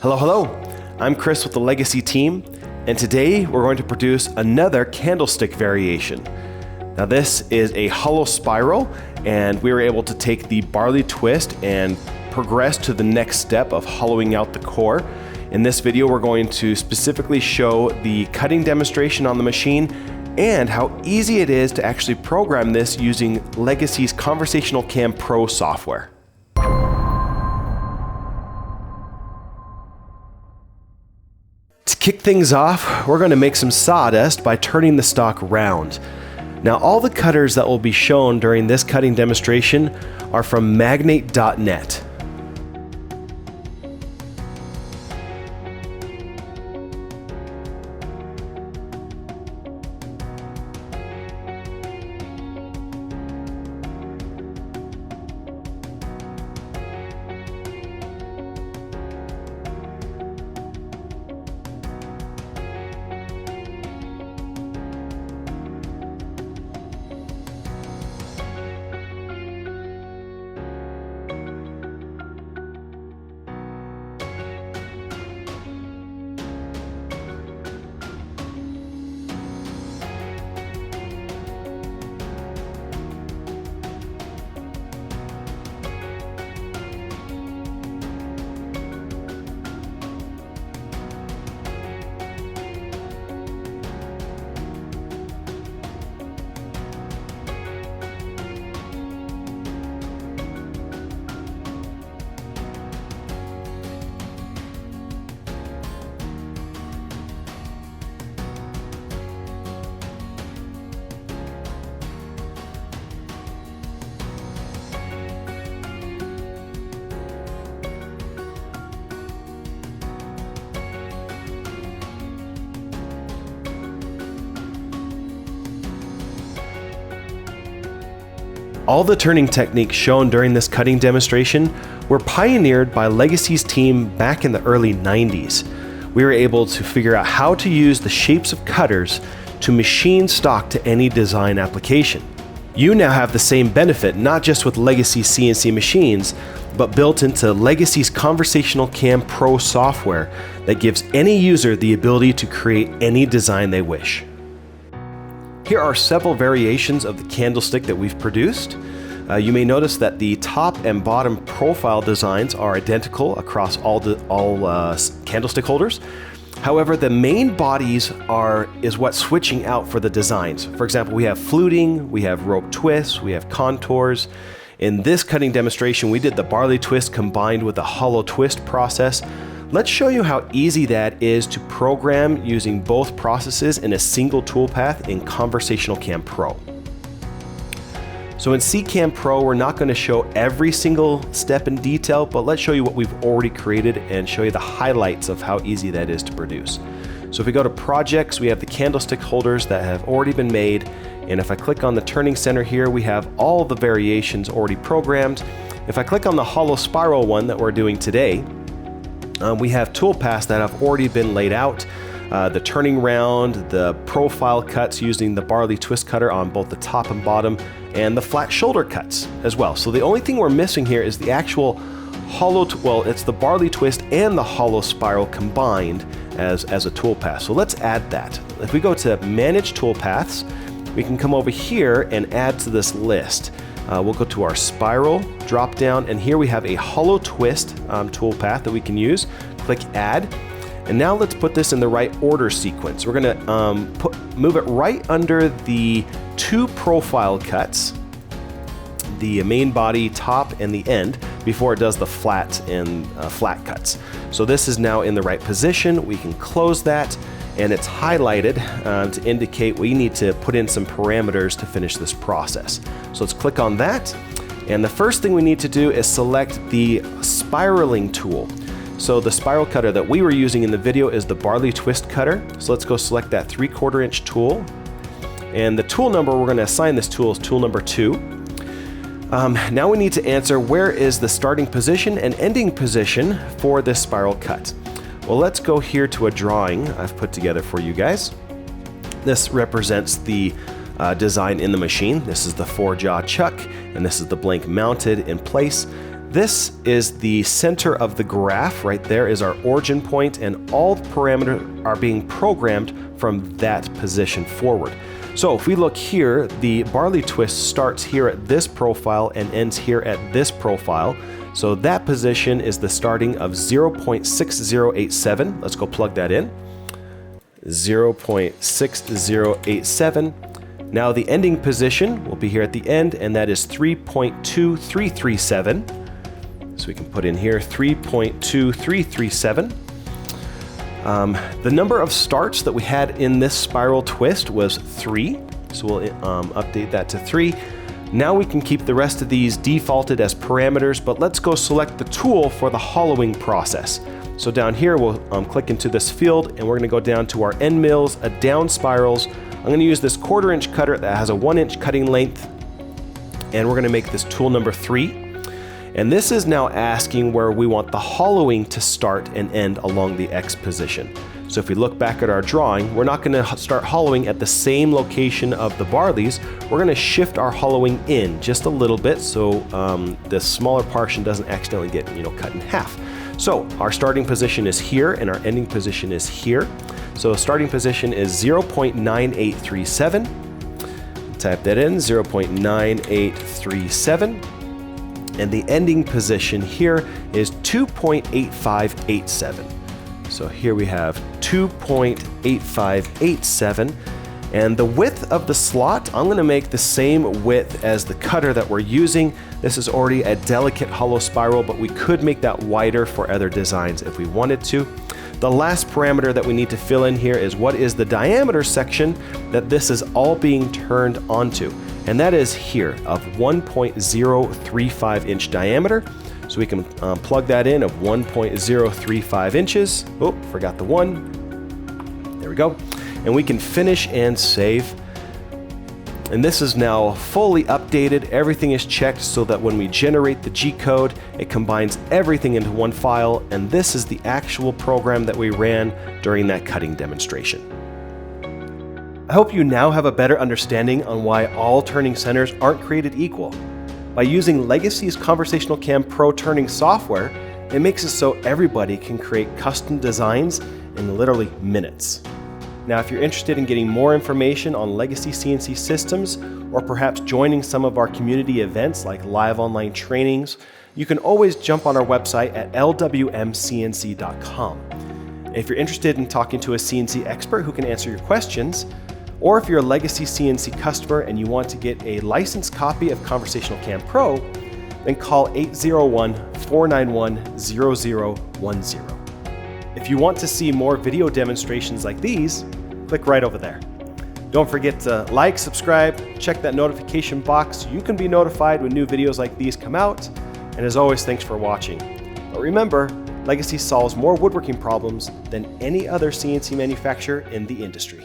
Hello, I'm Chris with the Legacy team, and today we're going to produce another candlestick variation. Now this is a hollow spiral, and we were able to take the barley twist and progress to the next step of hollowing out the core. In this video, we're going to specifically show the cutting demonstration on the machine and how easy it is to actually program this using Legacy's Conversational Cam Pro software. To kick things off, we're going to make some sawdust by turning the stock round. Now, all the cutters that will be shown during this cutting demonstration are from magnate.net. All the turning techniques shown during this cutting demonstration were pioneered by Legacy's team back in the early 90s. We were able to figure out how to use the shapes of cutters to machine stock to any design application. You now have the same benefit, not just with Legacy CNC machines, but built into Legacy's Conversational Cam Pro software that gives any user the ability to create any design they wish. Here are several variations of the candlestick that we've produced. You may notice that the top and bottom profile designs are identical across all candlestick holders. However, the main bodies is what's switching out for the designs. For example, we have fluting, we have rope twists, we have contours. In this cutting demonstration, we did the barley twist combined with the hollow twist process. Let's show you how easy that is to program using both processes in a single toolpath in Conversational Cam Pro. So in CCam Pro, we're not going to show every single step in detail, but let's show you what we've already created and show you the highlights of how easy that is to produce. So if we go to projects, we have the candlestick holders that have already been made. And if I click on the turning center here, we have all the variations already programmed. If I click on the hollow spiral one that we're doing today, we have toolpaths that have already been laid out. The turning round, the profile cuts using the barley twist cutter on both the top and bottom, and the flat shoulder cuts as well. So the only thing we're missing here is the actual hollow, it's the barley twist and the hollow spiral combined as a toolpath. So let's add that. If we go to Manage Toolpaths, we can come over here and add to this list. We'll go to our spiral drop down, and here we have a hollow twist toolpath that we can use. Click Add, and now let's put this in the right order sequence. We're going to move it right under the two profile cuts, the main body top and the end, before it does the flat and flat cuts. So this is now in the right position. We can close that, and it's highlighted to indicate we need to put in some parameters to finish this process. So let's click on that, and the first thing we need to do is select the spiraling tool. So the spiral cutter that we were using in the video is the barley twist cutter. So let's go select that 3/4 inch tool, and the tool number we're going to assign this tool is tool number 2. Now we need to answer where is the starting position and ending position for this spiral cut. Well, let's go here to a drawing I've put together for you guys. This represents the design in the machine. This is the 4-jaw chuck, and this is the blank mounted in place. This is the center of the graph. Right there is our origin point, and all the parameters are being programmed from that position forward. So if we look here, the barley twist starts here at this profile and ends here at this profile. So that position is the starting of 0.6087. Let's go plug that in. 0.6087. Now the ending position will be here at the end, and that is 3.2337. So we can put in here 3.2337. The number of starts that we had in this spiral twist was 3. So we'll update that to 3. Now we can keep the rest of these defaulted as parameters, but let's go select the tool for the hollowing process. So down here, we'll click into this field, and we're gonna go down to our end mills, down spirals. I'm gonna use this 1/4 inch cutter that has a 1 inch cutting length, and we're gonna make this tool number 3. And this is now asking where we want the hollowing to start and end along the X position. So if we look back at our drawing, we're not gonna start hollowing at the same location of the barleys. We're gonna shift our hollowing in just a little bit so the smaller portion doesn't accidentally get cut in half. So our starting position is here and our ending position is here. So starting position is 0.9837. Type that in, 0.9837. And the ending position here is 2.8587. So here we have 2.8587. And the width of the slot, I'm going to make the same width as the cutter that we're using. This is already a delicate hollow spiral, but we could make that wider for other designs if we wanted to. The last parameter that we need to fill in here is what is the diameter section that this is all being turned onto. And that is here of 1.035 inch diameter. So we can plug that in of 1.035 inches. Oh, forgot the 1. There we go. And we can finish and save. And this is now fully updated. Everything is checked so that when we generate the G code, it combines everything into one file. And this is the actual program that we ran during that cutting demonstration. I hope you now have a better understanding on why all turning centers aren't created equal. By using Legacy's Conversational CAM Pro turning software, it makes it so everybody can create custom designs in literally minutes. Now, if you're interested in getting more information on Legacy CNC systems, or perhaps joining some of our community events like live online trainings, you can always jump on our website at lwmcnc.com. If you're interested in talking to a CNC expert who can answer your questions, or if you're a Legacy CNC customer and you want to get a licensed copy of Conversational CAM Pro, then call 801-491-0010. If you want to see more video demonstrations like these, click right over there. Don't forget to like, subscribe, check that notification box so you can be notified when new videos like these come out. And as always, thanks for watching. But remember, Legacy solves more woodworking problems than any other CNC manufacturer in the industry.